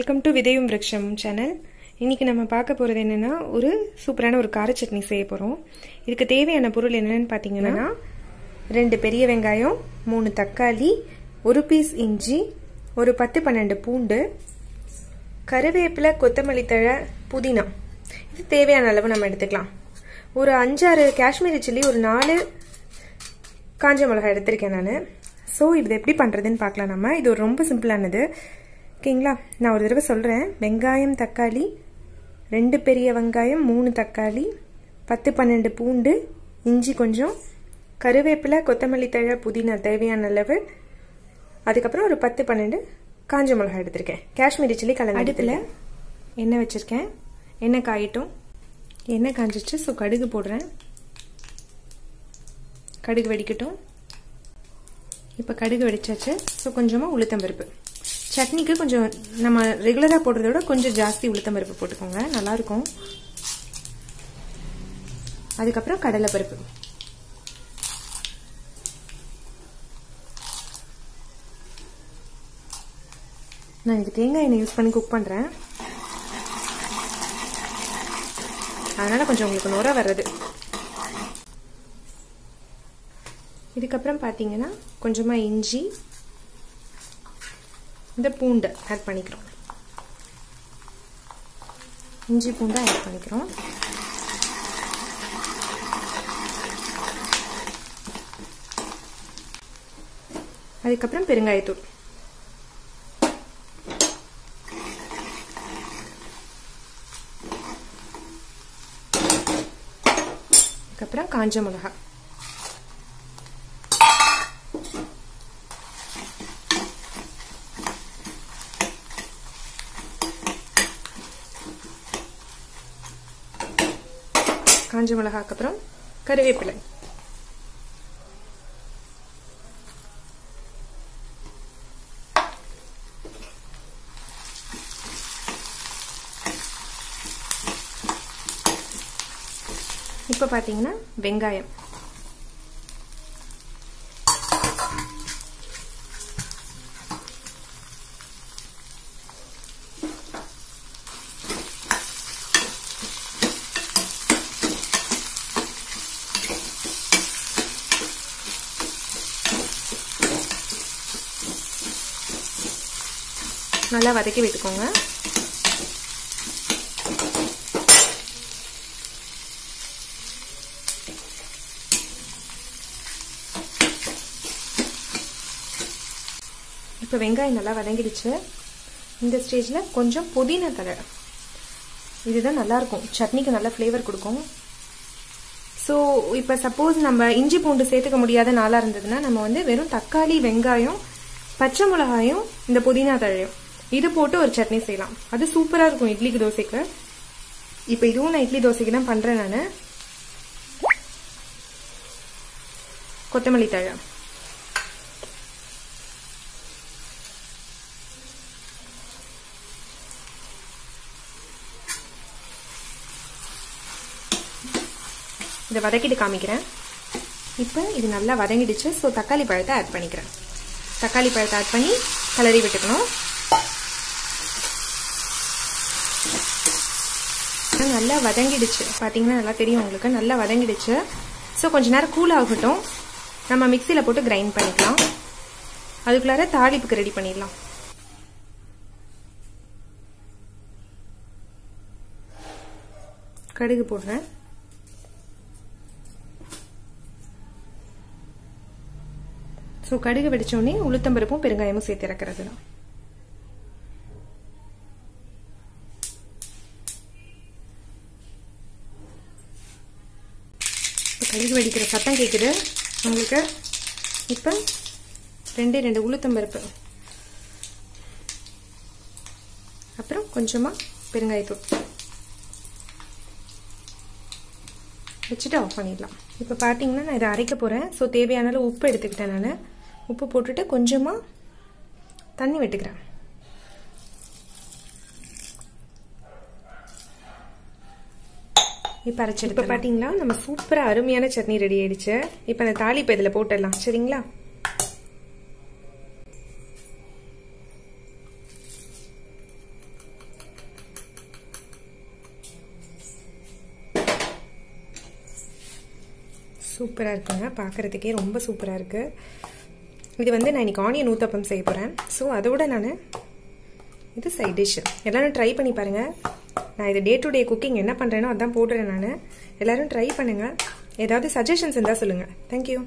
Welcome to விதையும் விருக்ஷமும் channel. இன்னைக்கு நம்ம பார்க்க போகிறது என்னென்னா ஒரு சூப்பரான ஒரு கார சட்னி செய்ய போகிறோம். இதுக்கு தேவையான பொருள் என்னென்னு பார்த்தீங்கன்னா 2 பெரிய வெங்காயம், 3 தக்காளி, 1 பீஸ் இஞ்சி, ஒரு 10-12 பூண்டு, கருவேப்பிலை, கொத்தமல்லி தழை, புதினா. இது தேவையான அளவு நம்ம எடுத்துக்கலாம். ஒரு 5-6 காஷ்மீரி சில்லி, ஒரு 4 காஞ்ச மிளகாய் எடுத்திருக்கேன் நான். ஸோ இது எப்படி பண்ணுறதுன்னு பார்க்கலாம் நம்ம. இது ஒரு ரொம்ப சிம்பிளானது, ஓகேங்களா? நான் ஒரு தடவை சொல்கிறேன். வெங்காயம், தக்காளி, 2 பெரிய வெங்காயம், 3 தக்காளி, 10-12 பூண்டு, இஞ்சி கொஞ்சம், கருவேப்பிலை, கொத்தமல்லி தழை, புதினா தேவையான அளவு, அதுக்கப்புறம் ஒரு 10-12 காஞ்ச மிளகாய் எடுத்திருக்கேன். காஷ்மீரி சில்லி கலந்து. அடுப்பில் எண்ணெய் வச்சுருக்கேன். எண்ணெய் காயிட்டும். எண்ணெய் காஞ்சிச்சு. ஸோ கடுகு போடுறேன். கடுகு வெடிக்கட்டும். இப்போ கடுகு வெடிச்சாச்சு. ஸோ கொஞ்சமாக உளுத்தம்பருப்பு. சட்னிக்கு கொஞ்சம் நம்ம ரெகுலராக போடுறத விட கொஞ்சம் ஜாஸ்தி உளுத்தம்பருப்பு போட்டுக்கோங்க, நல்லாயிருக்கும். அதுக்கப்புறம் கடலைப்பருப்பு. நான் இதுக்கு தேங்காய் எண்ணெய் யூஸ் பண்ணி குக் பண்ணுறேன், அதனால் கொஞ்சம் உங்களுக்கு நுர வர்றது. இதுக்கப்புறம் பார்த்தீங்கன்னா கொஞ்சமாக இஞ்சி, இந்த பூண்டை ஆட் பண்ணிக்கிறோம். இஞ்சி பூண்டை ஆட் பண்ணிக்கிறோம். அதுக்கப்புறம் பெருங்காயத்தூள். அதுக்கப்புறம் காஞ்ச மிளகாய். காஞ்ச மிளகாய்க்கு அப்புறம் கருவேப்பிலை. இப்போ பார்த்தீங்கன்னா வெங்காயம். நல்லா வதக்கி விட்டுக்கோங்க. இப்போ வெங்காயம் நல்லா வதங்கிடுச்சு. இந்த ஸ்டேஜில் கொஞ்சம் புதினா தழை. இதுதான் நல்லாயிருக்கும், சட்னிக்கு நல்ல ஃப்ளேவர் கொடுக்கும். ஸோ இப்போ சப்போஸ் நம்ம இஞ்சி பூண்டு சேர்த்துக்க முடியாத நாளாக இருந்ததுன்னா நம்ம வந்து வெறும் தக்காளி, வெங்காயம், பச்சை மிளகாயும், இந்த புதினா தழையும் இது போட்டு ஒரு சட்னி செய்யலாம். அது சூப்பராக இருக்கும் இட்லிக்கு, தோசைக்கு. இப்போ இதுவும் நான் இட்லி தோசைக்கு தான் பண்ணுறேன் நான். கொத்தமல்லி தழை, இதை வதக்கிட்டு காமிக்கிறேன். இப்போ இது நல்லா வதங்கிடுச்சு. ஸோ தக்காளி பழத்தை ஆட் பண்ணிக்கிறேன். தக்காளி பழத்தை ஆட் பண்ணி கலரி விட்டுக்கணும். நல்லா வதங்கிடுச்சு. பார்த்தீங்கன்னா நல்லா தெரியும் உங்களுக்கு, நல்லா வதங்கிடுச்சு. ஸோ கொஞ்ச நேரம் கூல் ஆகட்டும். நம்ம மிக்சியில் போட்டு கிரைண்ட் பண்ணிக்கலாம். அதுக்குள்ளார தாளிப்புக்கு ரெடி பண்ணிடலாம். கடுகு போடுறேன். ஸோ கடுகு வெடிச்சோடனே உளுத்தம்பருப்பும் பெருங்காயமும் சேர்த்து இறக்குறது தான். கடுகு வெடிக்கிற சத்தம் கேட்குது உங்களுக்கு. இப்போ 2 உளுத்தம்பருப்பு, அப்புறம் கொஞ்சமாக பெருங்காயத்தூள் வச்சுட்டு ஆஃப் பண்ணிடலாம். இப்போ பார்த்தீங்கன்னா நான் இதை அரைக்க போகிறேன். ஸோ தேவையான அளவு உப்பு எடுத்துக்கிட்டேன் நான். உப்பு போட்டுட்டு கொஞ்சமாக தண்ணி விட்டுக்கிறேன். இப்போ அரைச்சிட்டு இப்போ பார்த்தீங்களா நம்ம சூப்பராக அருமையான சட்னி ரெடி ஆயிடுச்சு. இப்போ அந்த தாளிப்பு இதில் போட்டுடலாம், சரிங்களா? சூப்பராக இருக்குங்க, பார்க்குறதுக்கே ரொம்ப சூப்பராக இருக்குது. இது வந்து நான் இன்றைக்கி ஆனியன் ஊத்தப்பம் செய்ய போகிறேன். ஸோ அதோட நான் இது சைட் டிஷ். எல்லோரும் ட்ரை பண்ணி பாருங்கள். நான் இது டே டு டே குக்கிங் என்ன பண்ணுறேனோ அதான் போடுறேன் நான். எல்லோரும் ட்ரை பண்ணுங்கள். ஏதாவது சஜஷன்ஸ் இருந்தால் சொல்லுங்கள். தேங்க்யூ.